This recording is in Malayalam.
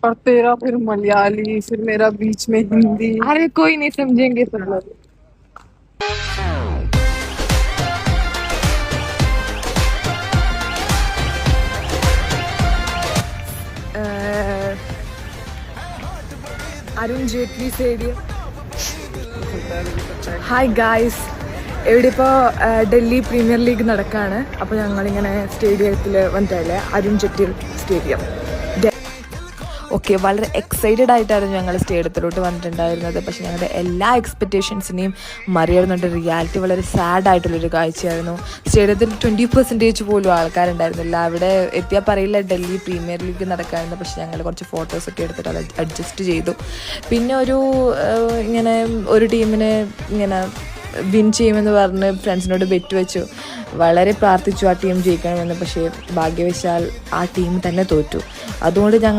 और तेरा फिर मलयाली, फिर मेरा बीच में हिंदी। अरे कोई नहीं, समझेंगे सब लोग. Arun Jaitley stadium. Hi guys, ഇവിടെ ഇപ്പോൾ ഡൽഹി പ്രീമിയർ ലീഗ് നടക്കുകയാണ്. അപ്പോൾ ഞങ്ങളിങ്ങനെ സ്റ്റേഡിയത്തിൽ വന്നിട്ടല്ലേ, അരുൺ ജെയ്റ്റ്ലി സ്റ്റേഡിയം. ഓക്കെ, വളരെ എക്സൈറ്റഡ് ആയിട്ടായിരുന്നു ഞങ്ങൾ സ്റ്റേഡിയത്തിലോട്ട് വന്നിട്ടുണ്ടായിരുന്നത്. പക്ഷേ ഞങ്ങളുടെ എല്ലാ എക്സ്പെക്റ്റേഷൻസിനെയും മറികടന്നുകൊണ്ട് റിയാലിറ്റി വളരെ സാഡ് ആയിട്ടുള്ളൊരു കാഴ്ചയായിരുന്നു. സ്റ്റേഡിയത്തിൽ 20% പോലും ആൾക്കാരുണ്ടായിരുന്നില്ല. അവിടെ എത്തിയാൽ പറയില്ല ഡൽഹി പ്രീമിയർ ലീഗ് നടക്കായിരുന്നു. പക്ഷേ ഞങ്ങൾ കുറച്ച് ഫോട്ടോസൊക്കെ എടുത്തിട്ട് അത് അഡ്ജസ്റ്റ് ചെയ്തു. പിന്നെ ഇങ്ങനെ ഒരു ടീമിന് ഇങ്ങനെ വിൻ ചെയ്യുമെന്ന് പറഞ്ഞ് ഫ്രണ്ട്സിനോട് ബെറ്റ് വെച്ചു. വളരെ പ്രാർത്ഥിച്ചു ആ ടീം ജയിക്കണമെന്ന്. പക്ഷേ ഭാഗ്യവശാൽ ആ ടീം തന്നെ തോറ്റു. അതുകൊണ്ട് ഞങ്ങൾ